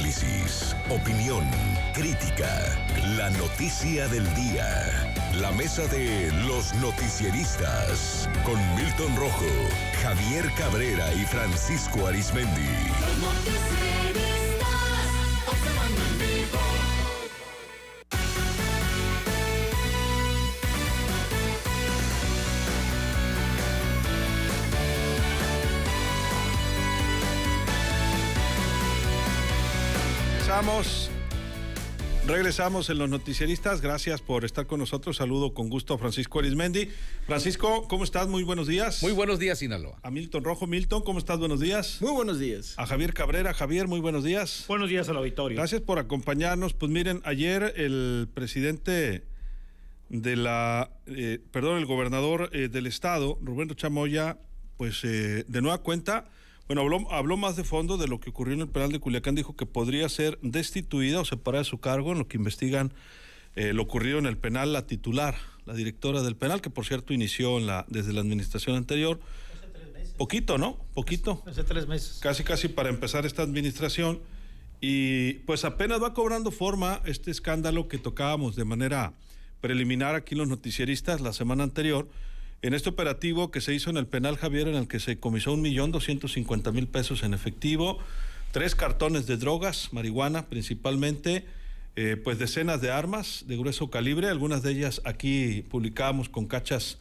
análisis, opinión, crítica, la noticia del día. La mesa de los noticieristas con Milton Rojo, Javier Cabrera y Francisco Arizmendi. Los noticieristas, observando en vivo. Regresamos en los noticieristas. Gracias por estar con nosotros. Saludo con gusto a Francisco Arizmendi. Francisco, ¿cómo estás? Muy buenos días. Muy buenos días, Sinaloa. A Milton Rojo. Milton, ¿cómo estás? Buenos días. Muy buenos días. A Javier Cabrera. Javier, muy buenos días. Buenos días al auditorio. Gracias por acompañarnos. Pues miren, ayer el presidente de el gobernador del estado, Rubén Rocha Moya, pues de nueva cuenta, bueno, habló más de fondo de lo que ocurrió en el penal de Culiacán. Dijo que podría ser destituida o separada de su cargo en lo que investigan lo ocurrido en el penal la titular, la directora del penal, que por cierto inició desde la administración anterior. Hace 3 meses. Poquito, ¿no? Poquito. Hace 3 meses. Casi para empezar esta administración. Y pues apenas va cobrando forma este escándalo que tocábamos de manera preliminar aquí en los noticieristas la semana anterior. En este operativo que se hizo en el penal, Javier, en el que se comisó 1,250,000 pesos en efectivo, 3 cartones de drogas, marihuana principalmente, pues decenas de armas de grueso calibre, algunas de ellas aquí publicábamos con cachas,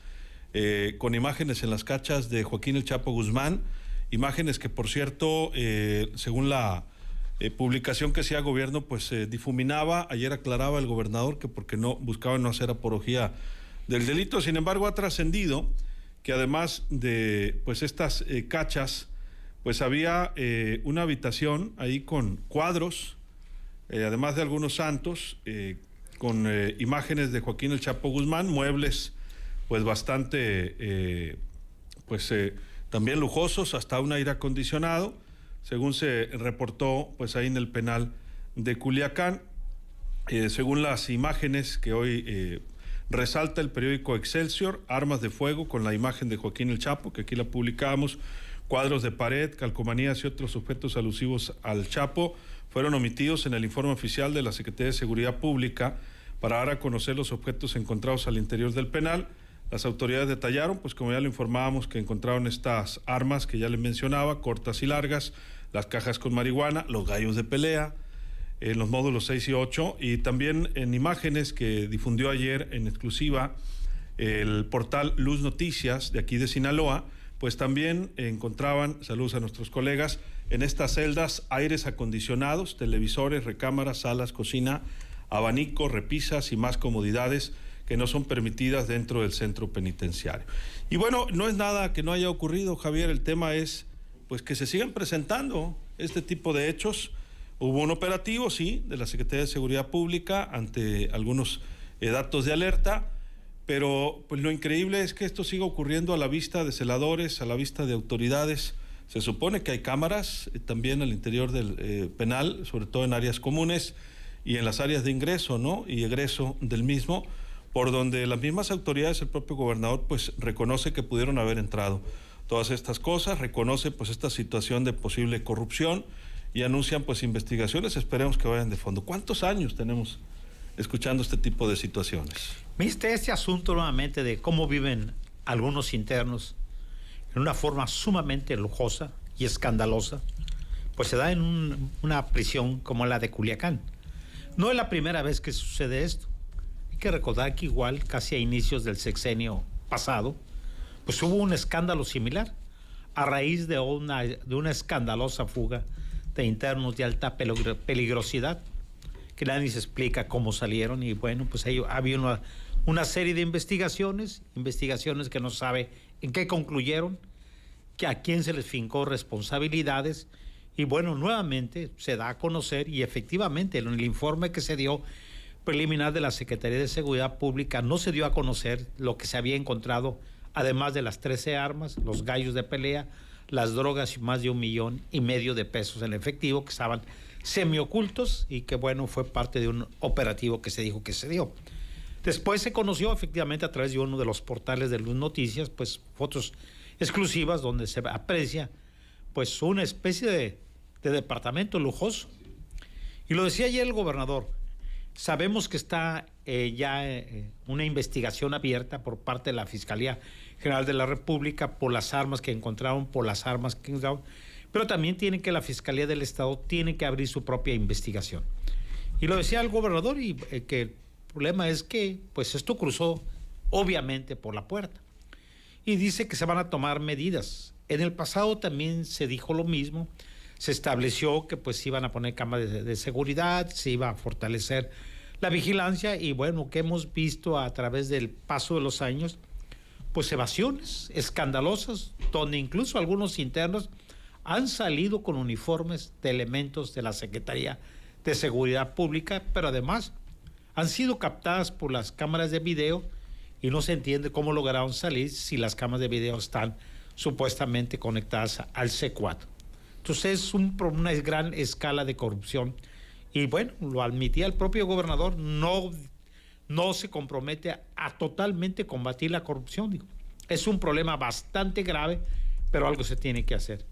con imágenes en las cachas de Joaquín El Chapo Guzmán, imágenes que por cierto, según la publicación que hacía gobierno, pues difuminaba. Ayer aclaraba el gobernador que porque buscaban no hacer apología del delito. Sin embargo, ha trascendido que además de pues estas cachas, pues había una habitación ahí con cuadros, además de algunos santos, con imágenes de Joaquín El Chapo Guzmán, muebles pues bastante también lujosos, hasta un aire acondicionado, según se reportó pues ahí en el penal de Culiacán. Según las imágenes que hoy resalta el periódico Excelsior, armas de fuego con la imagen de Joaquín El Chapo, que aquí la publicamos, cuadros de pared, calcomanías y otros objetos alusivos al Chapo fueron omitidos en el informe oficial de la Secretaría de Seguridad Pública para dar a conocer los objetos encontrados al interior del penal. Las autoridades detallaron, pues como ya lo informábamos, que encontraron estas armas que ya les mencionaba, cortas y largas, las cajas con marihuana, los gallos de pelea, en los módulos 6 y 8, y también en imágenes que difundió ayer en exclusiva el portal Luz Noticias de aquí de Sinaloa, pues también encontraban, saludos a nuestros colegas, en estas celdas aires acondicionados, televisores, recámaras, salas, cocina, abanicos, repisas y más comodidades que no son permitidas dentro del centro penitenciario. Y bueno, no es nada que no haya ocurrido, Javier, el tema es pues que se sigan presentando este tipo de hechos. Hubo un operativo, sí, de la Secretaría de Seguridad Pública ante algunos datos de alerta, pero pues lo increíble es que esto siga ocurriendo a la vista de celadores, a la vista de autoridades. Se supone que hay cámaras también al interior del penal, sobre todo en áreas comunes y en las áreas de ingreso, ¿no?, y egreso del mismo, por donde las mismas autoridades, el propio gobernador, pues reconoce que pudieron haber entrado todas estas cosas, reconoce pues esta situación de posible corrupción, y anuncian pues investigaciones. Esperemos que vayan de fondo. ¿Cuántos años tenemos escuchando este tipo de situaciones? ¿Viste este asunto nuevamente de cómo viven algunos internos en una forma sumamente lujosa y escandalosa? Pues se da en una prisión como la de Culiacán. No es la primera vez que sucede esto. Hay que recordar que igual, casi a inicios del sexenio pasado, pues hubo un escándalo similar a raíz de una escandalosa fuga de internos de alta peligrosidad, que nadie se explica cómo salieron. Y bueno, pues había una serie de investigaciones que no sabe en qué concluyeron, que a quién se les fincó responsabilidades, y bueno, nuevamente se da a conocer, y efectivamente en el informe que se dio preliminar de la Secretaría de Seguridad Pública no se dio a conocer lo que se había encontrado, además de las 13 armas, los gallos de pelea, las drogas y más de 1,5 millones de pesos en efectivo que estaban semiocultos, y que bueno, fue parte de un operativo que se dijo que se dio. Después se conoció efectivamente a través de uno de los portales de Luz Noticias, pues fotos exclusivas donde se aprecia pues una especie de departamento lujoso Y lo decía ayer el gobernador, sabemos que está una investigación abierta por parte de la Fiscalía General de la República por las armas que encontraron, pero también la Fiscalía del Estado tiene que abrir su propia investigación. Y lo decía el gobernador, y que el problema es que pues esto cruzó obviamente por la puerta. Y dice que se van a tomar medidas. En el pasado también se dijo lo mismo, se estableció que pues iban a poner cámaras de seguridad, se iba a fortalecer la vigilancia, y bueno, que hemos visto a través del paso de los años, pues evasiones escandalosas, donde incluso algunos internos han salido con uniformes de elementos de la Secretaría de Seguridad Pública, pero además han sido captadas por las cámaras de video y no se entiende cómo lograron salir si las cámaras de video están supuestamente conectadas al C4. Entonces es una gran escala de corrupción. Y bueno, lo admitía el propio gobernador, no se compromete a totalmente combatir la corrupción. Digo, es un problema bastante grave, pero algo se tiene que hacer.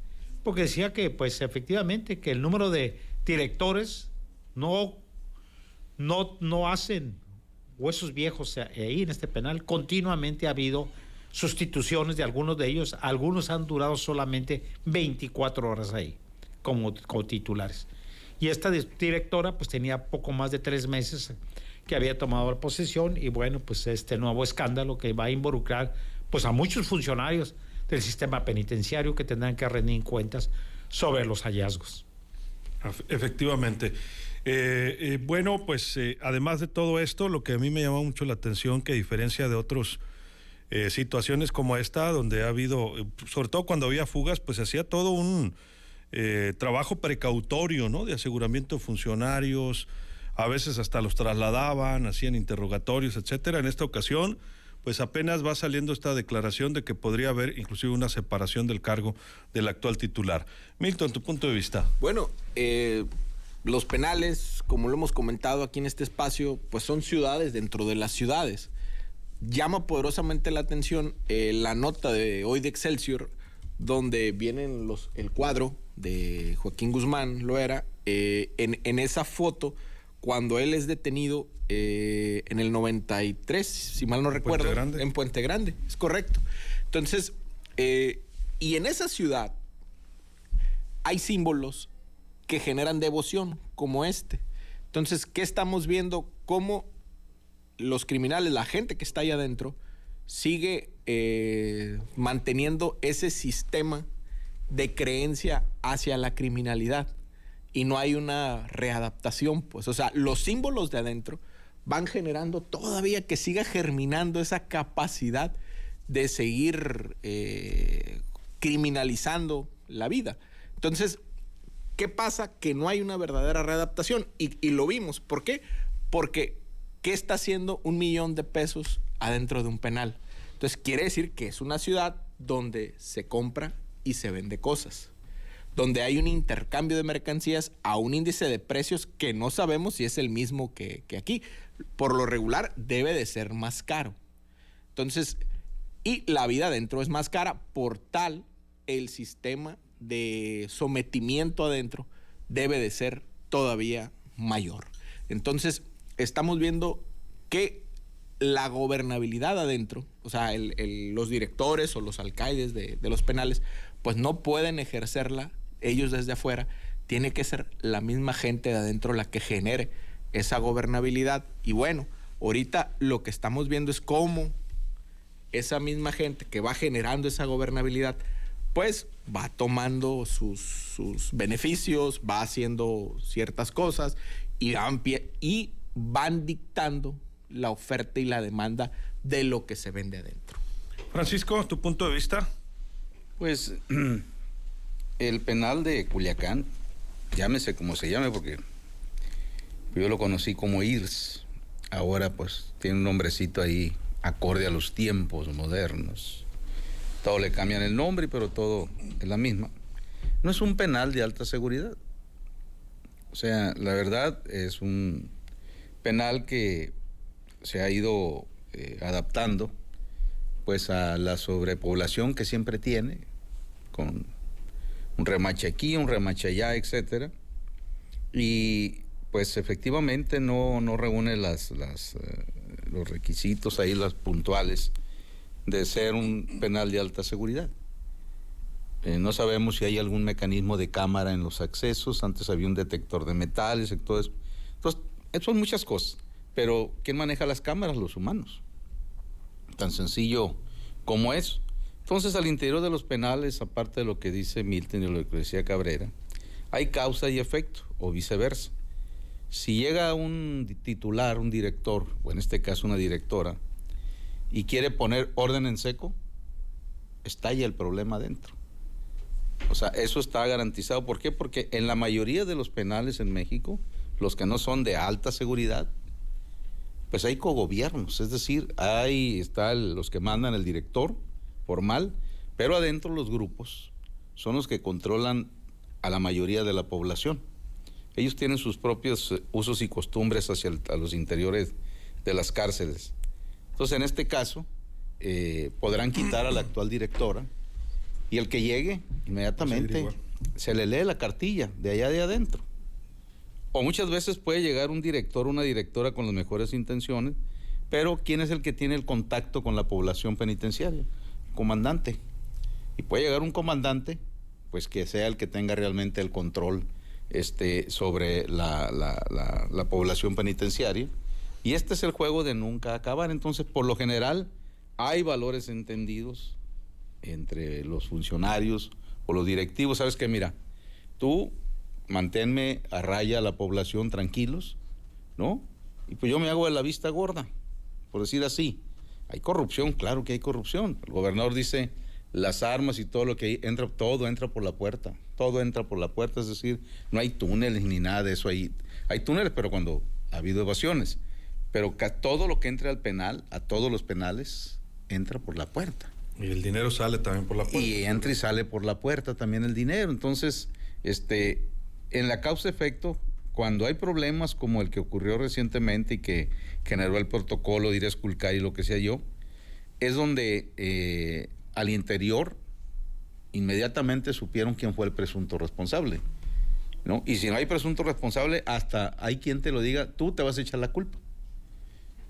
Porque decía que, pues efectivamente, que el número de directores no hacen huesos viejos ahí en este penal. Continuamente ha habido sustituciones de algunos de ellos. Algunos han durado solamente 24 horas ahí como titulares. Y esta directora pues tenía poco más de 3 meses que había tomado la posesión, y bueno, pues este nuevo escándalo que va a involucrar pues a muchos funcionarios del sistema penitenciario que tendrán que rendir cuentas sobre los hallazgos. Efectivamente. Bueno, pues además de todo esto, lo que a mí me llama mucho la atención, que a diferencia de otras situaciones como esta, donde ha habido, sobre todo cuando había fugas, pues se hacía todo un trabajo precautorio, ¿no? De aseguramiento de funcionarios, a veces hasta los trasladaban, hacían interrogatorios, etcétera. En esta ocasión, pues apenas va saliendo esta declaración de que podría haber inclusive una separación del cargo del actual titular. Milton, tu punto de vista. Bueno, los penales, como lo hemos comentado aquí en este espacio, pues son ciudades dentro de las ciudades. Llama poderosamente la atención la nota de hoy de Excelsior, donde vienen el cuadro de Joaquín Guzmán Loera, en esa foto, cuando él es detenido en el 93, si mal no recuerdo, en Puente Grande, es correcto. Entonces, y en esa ciudad hay símbolos que generan devoción, como este. Entonces, ¿qué estamos viendo? Cómo los criminales, la gente que está ahí adentro, sigue manteniendo ese sistema de creencia hacia la criminalidad, y no hay una readaptación, pues. O sea, los símbolos de adentro van generando todavía que siga germinando esa capacidad de seguir criminalizando la vida. Entonces, ¿qué pasa? Que no hay una verdadera readaptación, y lo vimos. ¿Por qué? Porque ¿qué está haciendo $1 millón de pesos adentro de un penal? Entonces quiere decir que es una ciudad donde se compra y se vende cosas, donde hay un intercambio de mercancías a un índice de precios que no sabemos si es el mismo que aquí. Por lo regular debe de ser más caro. Entonces, y la vida adentro es más cara, por tal el sistema de sometimiento adentro debe de ser todavía mayor. Entonces, estamos viendo que la gobernabilidad adentro, o sea, los directores o los alcaldes de los penales, pues no pueden ejercerla ellos desde afuera. Tiene que ser la misma gente de adentro la que genere esa gobernabilidad. Y bueno, ahorita lo que estamos viendo es cómo esa misma gente que va generando esa gobernabilidad, pues va tomando sus beneficios, va haciendo ciertas cosas y van dictando la oferta y la demanda de lo que se vende adentro. Francisco, ¿tu punto de vista? Pues el penal de Culiacán, llámese como se llame, porque yo lo conocí como IRS, ahora pues tiene un nombrecito ahí acorde a los tiempos modernos. Todo le cambian el nombre, pero todo es la misma. No es un penal de alta seguridad. O sea, la verdad es un penal que se ha ido adaptando pues a la sobrepoblación que siempre tiene, con un remache aquí, un remache allá, etcétera. Y pues efectivamente no reúne los requisitos ahí, las puntuales, de ser un penal de alta seguridad. No sabemos si hay algún mecanismo de cámara en los accesos. Antes había un detector de metales y todo eso. Entonces, son muchas cosas. Pero, ¿quién maneja las cámaras? Los humanos. Tan sencillo como eso. Entonces, al interior de los penales, aparte de lo que dice Milton y lo que decía Cabrera, hay causa y efecto, o viceversa. Si llega un titular, un director, o en este caso una directora, y quiere poner orden en seco, estalla el problema adentro. O sea, eso está garantizado. ¿Por qué? Porque en la mayoría de los penales en México, los que no son de alta seguridad, pues hay cogobiernos, es decir, los que mandan el director formal, pero adentro los grupos son los que controlan a la mayoría de la población. Ellos tienen sus propios usos y costumbres a los interiores de las cárceles. Entonces, en este caso, podrán quitar a la actual directora y el que llegue, inmediatamente se le lee la cartilla de allá de adentro. O muchas veces puede llegar un director o una directora con las mejores intenciones, pero ¿quién es el que tiene el contacto con la población penitenciaria? El comandante. Y puede llegar un comandante, pues que sea el que tenga realmente el control sobre la población penitenciaria. Y este es el juego de nunca acabar. Entonces, por lo general, hay valores entendidos entre los funcionarios o los directivos. Sabes que, mira, tú manténme a raya a la población tranquilos, ¿no? Y pues yo me hago de la vista gorda, por decir así. Hay corrupción, claro que hay corrupción. El gobernador dice, las armas y todo lo que entra, todo entra por la puerta. Todo entra por la puerta, es decir, no hay túneles ni nada de eso ahí. Hay túneles, pero cuando ha habido evasiones. Pero todo lo que entra al penal, a todos los penales, entra por la puerta. Y el dinero sale también por la puerta. Y entra y sale por la puerta también el dinero. Entonces, en la causa-efecto, cuando hay problemas como el que ocurrió recientemente y que generó el protocolo de ir a esculcar y lo que sea yo, es donde al interior inmediatamente supieron quién fue el presunto responsable, ¿no? Y si no hay presunto responsable, hasta hay quien te lo diga, tú te vas a echar la culpa.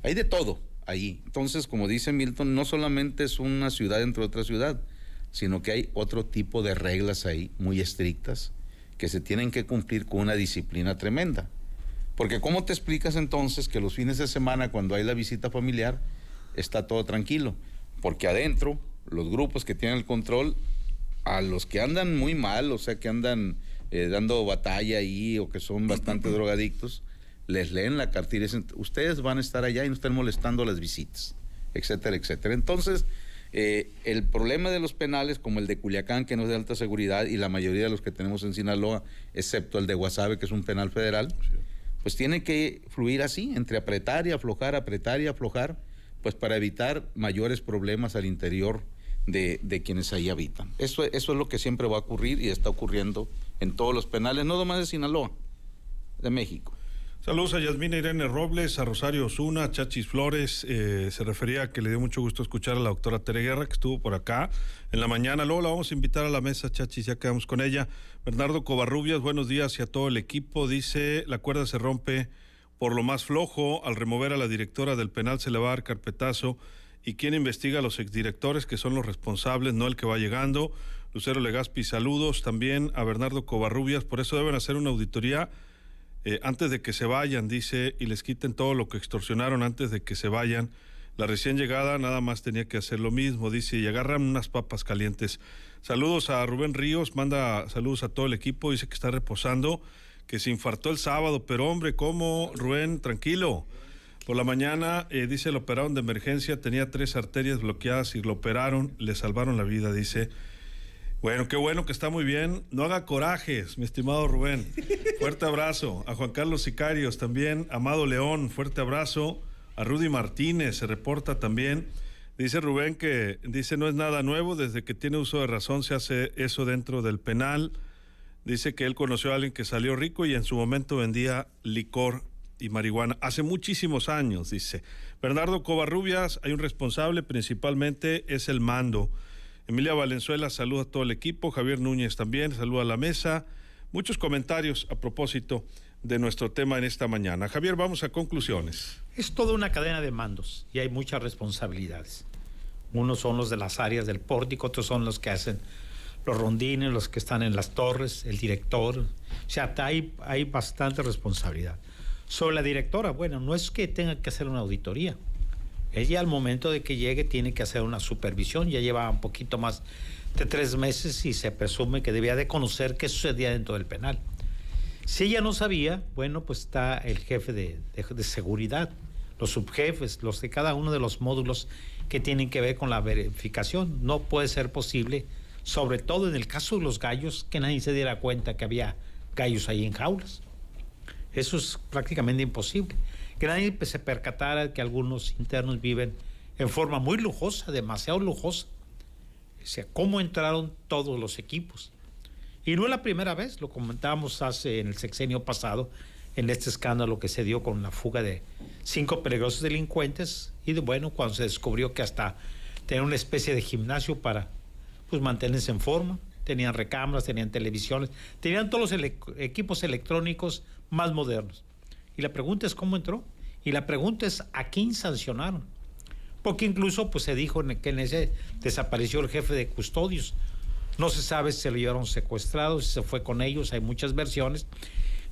Hay de todo ahí. Entonces, como dice Milton, no solamente es una ciudad dentro de otra ciudad, sino que hay otro tipo de reglas ahí muy estrictas que se tienen que cumplir con una disciplina tremenda. Porque ¿cómo te explicas entonces que los fines de semana, cuando hay la visita familiar, está todo tranquilo? Porque adentro, los grupos que tienen el control, a los que andan muy mal, o sea, que andan dando batalla ahí o que son bastante drogadictos, les leen la cartilla y dicen, ustedes van a estar allá y no estén molestando las visitas, etcétera, etcétera. Entonces, el problema de los penales, como el de Culiacán, que no es de alta seguridad, y la mayoría de los que tenemos en Sinaloa, excepto el de Guasave, que es un penal federal, pues tiene que fluir así, entre apretar y aflojar, pues para evitar mayores problemas al interior de quienes ahí habitan. Eso es lo que siempre va a ocurrir y está ocurriendo en todos los penales, no nomás de Sinaloa, de México. Saludos a Yasmina Irene Robles, a Rosario Osuna, a Chachis Flores. Se refería a que le dio mucho gusto escuchar a la doctora Tere Guerra, que estuvo por acá en la mañana. Luego la vamos a invitar a la mesa, Chachis, ya quedamos con ella. Bernardo Covarrubias, buenos días y a todo el equipo. Dice, la cuerda se rompe por lo más flojo. Al remover a la directora del penal se le va a dar carpetazo. ¿Y quién investiga a los exdirectores, que son los responsables, no el que va llegando? Lucero Legaspi, saludos también a Bernardo Covarrubias. Por eso deben hacer una auditoría antes de que se vayan, dice, y les quiten todo lo que extorsionaron antes de que se vayan. La recién llegada nada más tenía que hacer lo mismo, dice, y agarran unas papas calientes. Saludos a Rubén Ríos, manda saludos a todo el equipo, dice que está reposando, que se infartó el sábado, pero hombre, ¿cómo, Rubén? Tranquilo. Por la mañana, dice, lo operaron de emergencia, tenía 3 arterias bloqueadas y lo operaron, le salvaron la vida, dice. Bueno, qué bueno que está muy bien. No haga corajes, mi estimado Rubén. Fuerte abrazo. A Juan Carlos Sicarios también. Amado León, fuerte abrazo. A Rudy Martínez se reporta también. Dice Rubén que, dice, no es nada nuevo. Desde que tiene uso de razón se hace eso dentro del penal. Dice que él conoció a alguien que salió rico y en su momento vendía licor y marihuana. Hace muchísimos años, dice. Bernardo Covarrubias, hay un responsable, principalmente es el mando. Emilia Valenzuela, saluda a todo el equipo. Javier Núñez también, saluda a la mesa. muchos comentarios a propósito de nuestro tema en esta mañana. Javier, vamos a conclusiones. Es toda una cadena de mandos y hay muchas responsabilidades. Unos son los de las áreas del pórtico, otros son los que hacen los rondines, los que están en las torres, el director. O sea, hay bastante responsabilidad. Sobre la directora, bueno, no es que tenga que hacer una auditoría. Ella al momento de que llegue tiene que hacer una supervisión. Ya lleva un poquito más de 3 meses y se presume que debía de conocer qué sucedía dentro del penal. Si ella no sabía, bueno, pues está el jefe de seguridad, los subjefes, los de cada uno de los módulos que tienen que ver con la verificación. No puede ser posible, sobre todo en el caso de los gallos, que nadie se diera cuenta que había gallos ahí en jaulas. Eso es prácticamente imposible. Que nadie se percatara que algunos internos viven en forma muy lujosa, demasiado lujosa. O sea, cómo entraron todos los equipos. Y no es la primera vez, lo comentábamos en el sexenio pasado, en este escándalo que se dio con la fuga de 5 peligrosos delincuentes. Y bueno, cuando se descubrió que hasta tenían una especie de gimnasio para pues mantenerse en forma, tenían recámaras, tenían televisiones, tenían todos los equipos electrónicos más modernos. Y la pregunta es cómo entró. Y la pregunta es a quién sancionaron. Porque incluso pues se dijo que en ese desapareció el jefe de custodios. No se sabe si se lo llevaron secuestrado, si se fue con ellos, hay muchas versiones.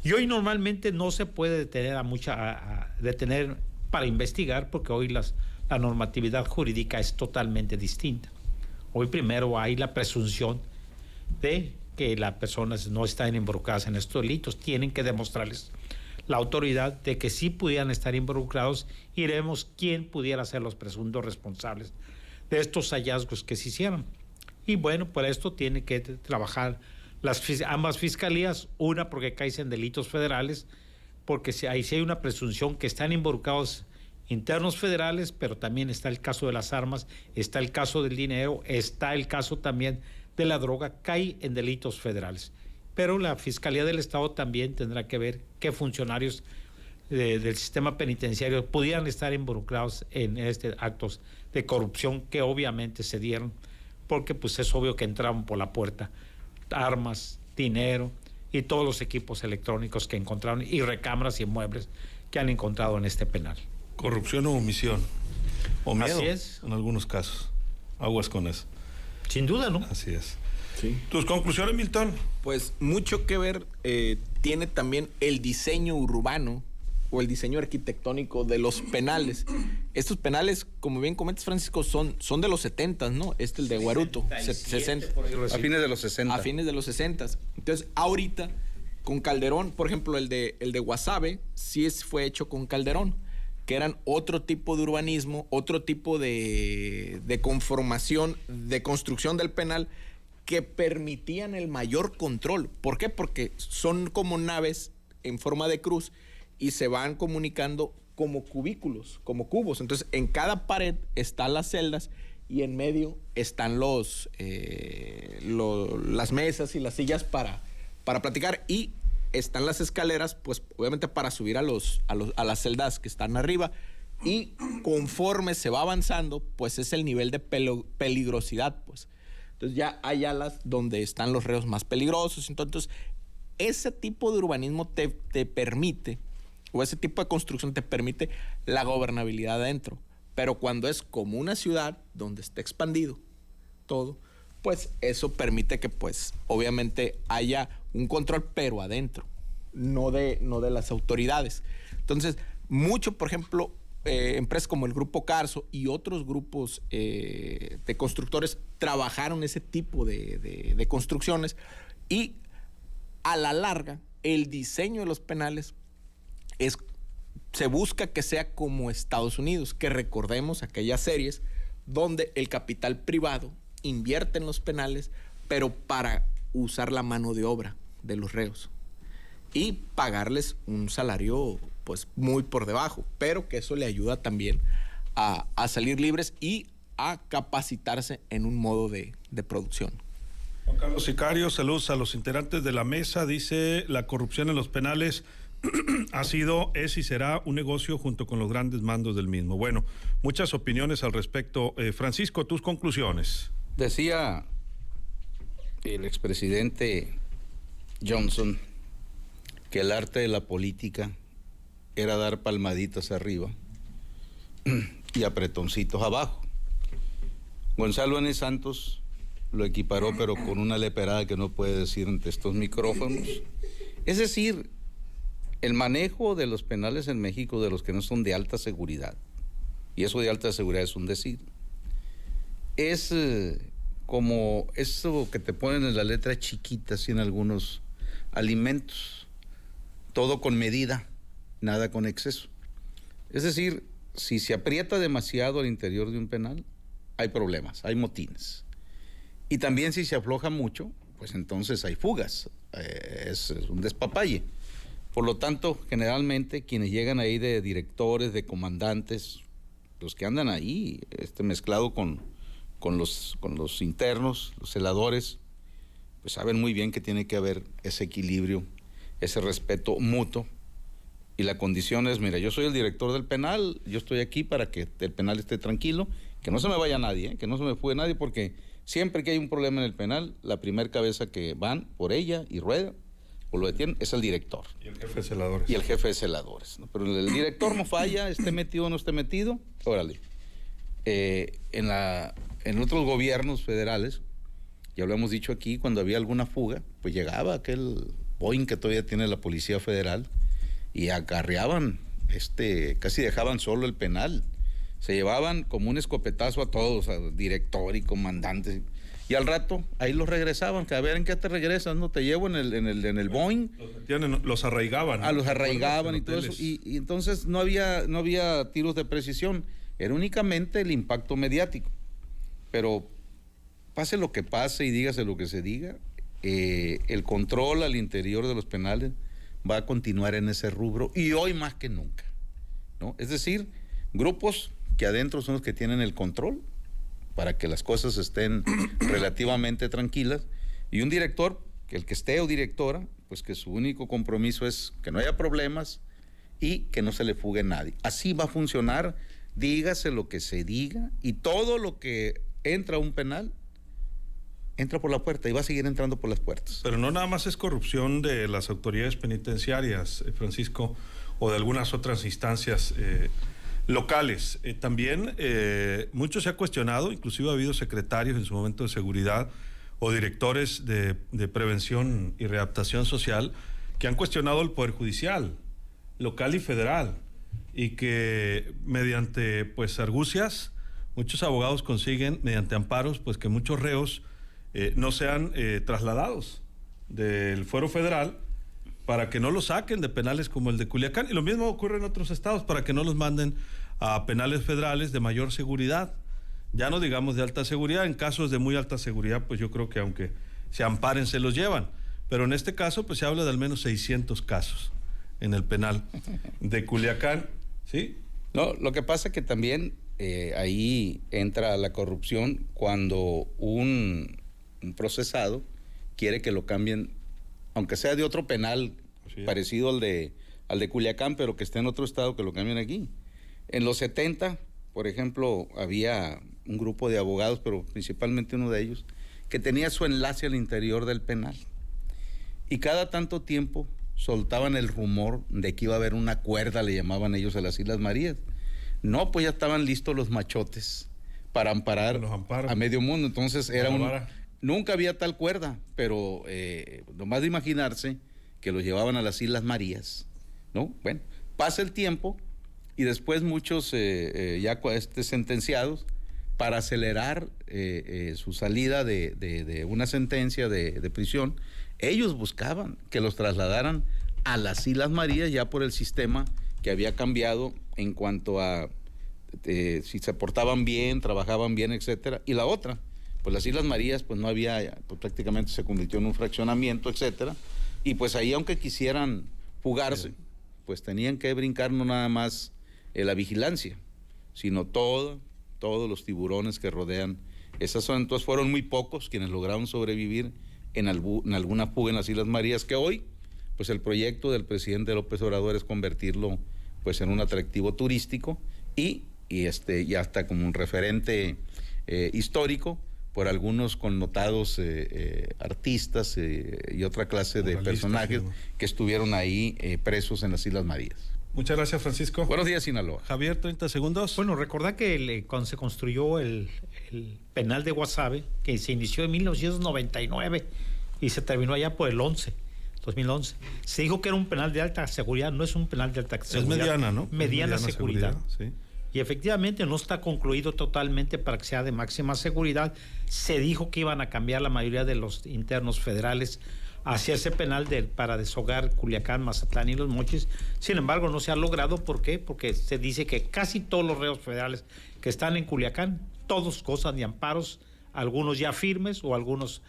Y hoy normalmente no se puede detener detener para investigar, porque hoy la normatividad jurídica es totalmente distinta. Hoy primero hay la presunción de que las personas no están involucradas en estos delitos. Tienen que demostrarles la autoridad de que sí pudieran estar involucrados y veremos quién pudiera ser los presuntos responsables de estos hallazgos que se hicieron. Y bueno, por esto tiene que trabajar ambas fiscalías, una porque caen en delitos federales, porque ahí sí hay una presunción que están involucrados internos federales, pero también está el caso de las armas, está el caso del dinero, está el caso también de la droga, cae en delitos federales. Pero la Fiscalía del Estado también tendrá que ver qué funcionarios del sistema penitenciario pudieran estar involucrados en actos de corrupción que obviamente se dieron, porque pues es obvio que entraron por la puerta armas, dinero y todos los equipos electrónicos que encontraron y recámaras y muebles que han encontrado en este penal. Corrupción o omisión. O miedo. Así es. En algunos casos. Aguas con eso. Sin duda, ¿no? Así es. Sí. ¿Tus conclusiones, Milton? Pues mucho que ver tiene también el diseño urbano o el diseño arquitectónico de los penales. Estos penales, como bien comentas, Francisco, son de los 70, ¿no? El de Guaruto, 60. A fines de los 60. A fines de los 60. Entonces, ahorita, con Calderón, por ejemplo, el de Guasave, sí fue hecho con Calderón, que eran otro tipo de urbanismo, otro tipo de conformación, de construcción del penal, que permitían el mayor control. ¿Por qué? Porque son como naves en forma de cruz y se van comunicando como cubículos, como cubos. Entonces, en cada pared están las celdas y en medio están las mesas y las sillas para platicar, y están las escaleras, pues obviamente para subir a las celdas que están arriba. Y conforme se va avanzando, pues es el nivel de peligrosidad, pues. Entonces ya hay alas donde están los reos más peligrosos. Entonces, ese tipo de urbanismo te permite, o ese tipo de construcción te permite la gobernabilidad adentro. Pero cuando es como una ciudad donde está expandido todo, pues eso permite que, pues, obviamente haya un control, pero adentro, no de las autoridades. Entonces, mucho, por ejemplo, empresas como el Grupo Carso y otros grupos de constructores trabajaron ese tipo de construcciones, y a la larga el diseño de los penales se busca que sea como Estados Unidos, que recordemos aquellas series donde el capital privado invierte en los penales, pero para usar la mano de obra de los reos y pagarles un salario pues muy por debajo, pero que eso le ayuda también a salir libres y a capacitarse en un modo de producción. Juan Carlos Sicario, saludos a los integrantes de la mesa. Dice: la corrupción en los penales ha sido, es y será un negocio junto con los grandes mandos del mismo. Bueno, muchas opiniones al respecto. Francisco, tus conclusiones. Decía el expresidente Johnson que el arte de la política era dar palmaditas arriba y apretoncitos abajo. Gonzalo N. Santos lo equiparó, pero con una leperada que no puede decir ante estos micrófonos. Es decir, el manejo de los penales en México, de los que no son de alta seguridad, y eso de alta seguridad es un decir, es como eso que te ponen en la letra chiquita, así en algunos alimentos, todo con medida, nada con exceso. Es decir, si se aprieta demasiado al interior de un penal, hay problemas, hay motines. Y también si se afloja mucho, pues entonces hay fugas, es un despapalle. Por lo tanto, generalmente quienes llegan ahí de directores, de comandantes, los que andan ahí, mezclado con los internos, los celadores, pues saben muy bien que tiene que haber ese equilibrio, ese respeto mutuo. Y la condición es, mira, yo soy el director del penal, yo estoy aquí para que el penal esté tranquilo, que no se me vaya nadie, que no se me fugue nadie, porque siempre que hay un problema en el penal, la primer cabeza que van por ella y rueda, o lo detienen, es el director. Y el jefe de celadores. Y el jefe de celadores, ¿no? Pero el director no falla, esté metido o no esté metido, órale. En otros gobiernos federales, ya lo hemos dicho aquí, cuando había alguna fuga, pues llegaba aquel Boeing que todavía tiene la Policía Federal y acarreaban, casi dejaban solo el penal. Se llevaban como un escopetazo a todos, a director y comandantes. Y al rato, ahí los regresaban, que a ver en qué te regresas, ¿no? Te llevo en el Boeing. Los arraigaban, ¿no? Los arraigaban y todo eso. Y entonces no había tiros de precisión, era únicamente el impacto mediático. Pero pase lo que pase y dígase lo que se diga, el control al interior de los penales va a continuar en ese rubro y hoy más que nunca, ¿no? Es decir, grupos que adentro son los que tienen el control para que las cosas estén relativamente tranquilas, y un director, que el que esté o directora, pues que su único compromiso es que no haya problemas y que no se le fugue nadie. Así va a funcionar, dígase lo que se diga, y todo lo que entra a un penal entra por la puerta y va a seguir entrando por las puertas. Pero no nada más es corrupción de las autoridades penitenciarias, Francisco, o de algunas otras instancias locales. También mucho se ha cuestionado, inclusive ha habido secretarios en su momento de seguridad o directores de prevención y readaptación social que han cuestionado el Poder Judicial, local y federal, y que mediante pues argucias, muchos abogados consiguen, mediante amparos, pues que muchos reos no sean trasladados del fuero federal para que no los saquen de penales como el de Culiacán. Y lo mismo ocurre en otros estados, para que no los manden a penales federales de mayor seguridad. Ya no digamos de alta seguridad. En casos de muy alta seguridad, pues yo creo que aunque se amparen, se los llevan. Pero en este caso, pues se habla de al menos 600 casos en el penal de Culiacán, ¿sí? No, lo que pasa es que también ahí entra la corrupción cuando un procesado quiere que lo cambien, aunque sea de otro penal parecido al de Culiacán, pero que esté en otro estado, que lo cambien aquí. En los 70, por ejemplo, había un grupo de abogados, pero principalmente uno de ellos, que tenía su enlace al interior del penal. Y cada tanto tiempo soltaban el rumor de que iba a haber una cuerda, le llamaban ellos, a las Islas Marías. No, pues ya estaban listos los machotes para amparar a medio mundo. Entonces nunca había tal cuerda, pero nomás de imaginarse que los llevaban a las Islas Marías, ¿no? Bueno, pasa el tiempo y después muchos ya sentenciados, para acelerar su salida de una sentencia de prisión, ellos buscaban que los trasladaran a las Islas Marías, ya por el sistema que había cambiado en cuanto a si se portaban bien, trabajaban bien, etcétera. Y la otra, pues las Islas Marías, pues no había, pues prácticamente se convirtió en un fraccionamiento, etcétera. Y pues ahí, aunque quisieran fugarse, pues tenían que brincar no nada más la vigilancia, sino todos los tiburones que rodean esas zonas. Entonces fueron muy pocos quienes lograron sobrevivir en alguna fuga en las Islas Marías, que hoy, pues el proyecto del presidente López Obrador es convertirlo pues en un atractivo turístico y hasta como un referente histórico por algunos connotados artistas y otra clase de personajes que estuvieron ahí presos en las Islas Marías. Muchas gracias, Francisco. Buenos días, Sinaloa. Javier, 30 segundos. Bueno, recordad que cuando se construyó el penal de Guasave, que se inició en 1999 y se terminó allá por el 2011, se dijo que era un penal de alta seguridad. No es un penal de alta seguridad. Es mediana, ¿no? Mediana seguridad. Sí. Y efectivamente no está concluido totalmente para que sea de máxima seguridad. Se dijo que iban a cambiar la mayoría de los internos federales hacia ese penal para deshogar Culiacán, Mazatlán y Los Mochis. Sin embargo, no se ha logrado. ¿Por qué? Porque se dice que casi todos los reos federales que están en Culiacán, todos gozan de amparos, algunos ya firmes o algunos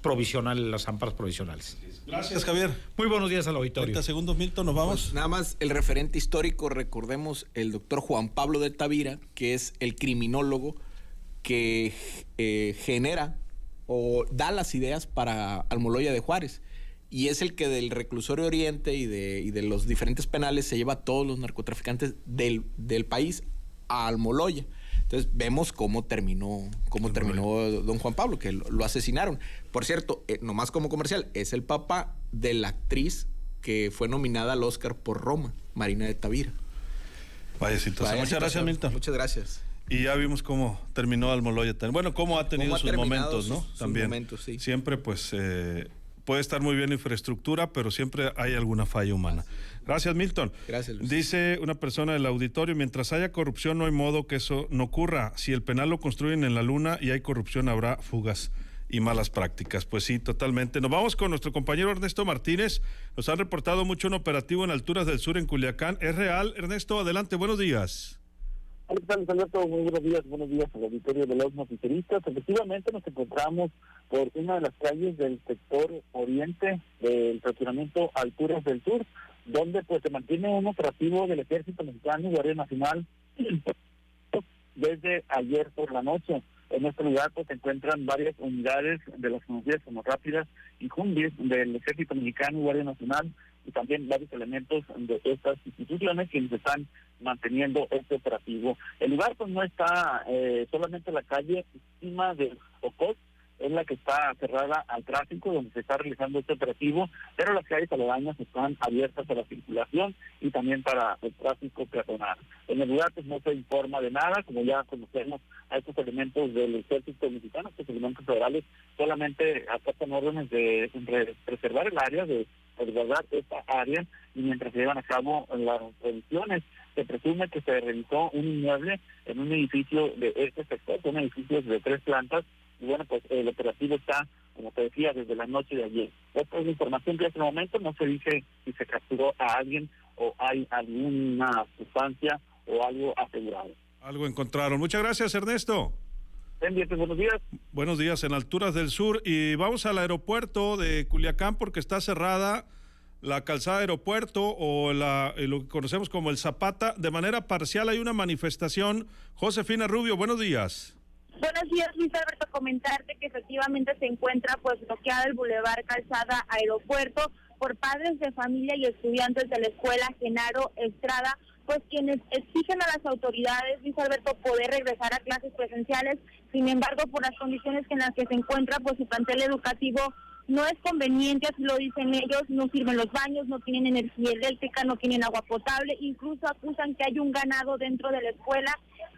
provisionales, los amparos provisionales. Gracias, Javier. Muy buenos días al auditorio. 30 segundos, Milton, nos vamos. Pues nada más el referente histórico, recordemos el doctor Juan Pablo de Tavira, que es el criminólogo que genera o da las ideas para Almoloya de Juárez. Y es el que del reclusorio Oriente y de los diferentes penales se lleva a todos los narcotraficantes del país a Almoloya. Entonces vemos cómo terminó don Juan Pablo, que lo asesinaron. Por cierto, nomás como comercial, es el papá de la actriz que fue nominada al Oscar por Roma, Marina de Tavira. Vaya situación. Muchas gracias, Milton. Muchas gracias. Y ya vimos cómo terminó Almoloya. Bueno, cómo ha tenido sus momentos, ¿no? También. Momentos, sí. Siempre, pues, puede estar muy bien la infraestructura, pero siempre hay alguna falla humana. Gracias, Milton. Gracias, Luis. Dice una persona del auditorio, mientras haya corrupción no hay modo que eso no ocurra. Si el penal lo construyen en la luna y hay corrupción, habrá fugas y malas prácticas. Pues sí, totalmente. Nos vamos con nuestro compañero Ernesto Martínez. Nos han reportado mucho un operativo en Alturas del Sur, en Culiacán. ¿Es real? Ernesto, adelante, buenos días. Hola, ¿qué tal, Alberto? Muy buenos días al auditorio de los noticieristas. Efectivamente nos encontramos por una de las calles del sector oriente del fraccionamiento Alturas del Sur, donde pues se mantiene un operativo del Ejército Mexicano y Guardia Nacional desde ayer por la noche. En este lugar pues se encuentran varias unidades de las conocidas como rápidas y Jumbis del Ejército Mexicano y Guardia Nacional, y también varios elementos de estas instituciones quienes están manteniendo este operativo. El lugar pues no está solamente la calle encima de Ocot, es la que está cerrada al tráfico, donde se está realizando este operativo, pero las calles aledañas están abiertas a la circulación y también para el tráfico peatonal. En el lugar pues no se informa de nada, como ya conocemos a estos elementos del Ejército Mexicano, estos elementos federales solamente acatan órdenes de preservar el área, de resguardar esta área, y mientras se llevan a cabo las revisiones, se presume que se revisó un inmueble en un edificio de este sector, son edificios de 3 plantas, y bueno, pues el operativo está, como te decía, desde la noche de ayer. Esta es la información que hasta el momento no se dice si se capturó a alguien o hay alguna sustancia o algo asegurado. Algo encontraron. Muchas gracias, Ernesto. Pendientes, buenos días. Buenos días, en Alturas del Sur. Y vamos al aeropuerto de Culiacán porque está cerrada la calzada aeropuerto o lo que conocemos como el Zapata. De manera parcial hay una manifestación. Josefina Rubio, buenos días. Buenos días, Luis Alberto. Comentarte que efectivamente se encuentra pues bloqueado el bulevar Calzada Aeropuerto por padres de familia y estudiantes de la escuela Genaro Estrada, pues quienes exigen a las autoridades, Luis Alberto, poder regresar a clases presenciales. Sin embargo, por las condiciones en las que se encuentra pues su plantel educativo, no es conveniente, así lo dicen ellos, no sirven los baños, no tienen energía eléctrica, no tienen agua potable, incluso acusan que hay un ganado dentro de la escuela.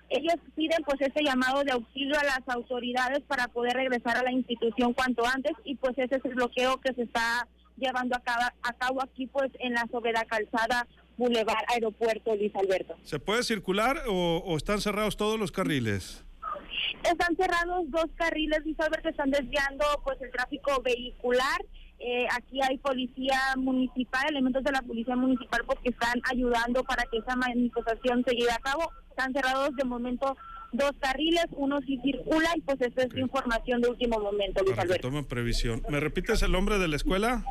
Ellos piden pues este llamado de auxilio a las autoridades para poder regresar a la institución cuanto antes, y pues ese es el bloqueo que se está llevando a cabo aquí pues en la sobre la calzada Boulevard Aeropuerto, Luis Alberto. ¿Se puede circular o están cerrados todos los carriles? Están cerrados 2 carriles, Luis Alberto, están desviando pues el tráfico vehicular. Aquí hay policía municipal, elementos de la policía municipal pues que están ayudando para que esa manifestación se lleve a cabo. Están cerrados de momento 2 carriles, uno sí circula, y pues esta es información de último momento, Luis Para Alberto. que tomen previsión. ¿Me repites el nombre de la escuela?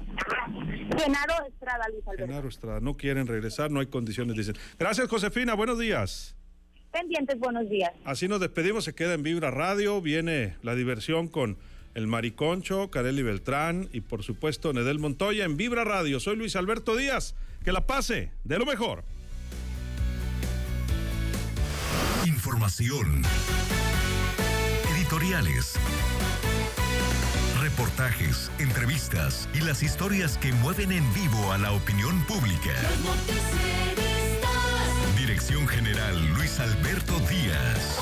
Genaro Estrada, Luis Alberto. Genaro Estrada. No quieren regresar, no hay condiciones, dicen. Gracias, Josefina. Buenos días. Pendientes, buenos días. Así nos despedimos, se queda en Vibra Radio, viene la diversión con el Mariconcho, Carely Beltrán y por supuesto Nedel Montoya en Vibra Radio. Soy Luis Alberto Díaz, que la pase de lo mejor. Información. Editorial. editoriales. Reportajes, entrevistas y las historias que mueven en vivo a la opinión pública. Los noticieristas. Dirección General Luis Alberto Díaz.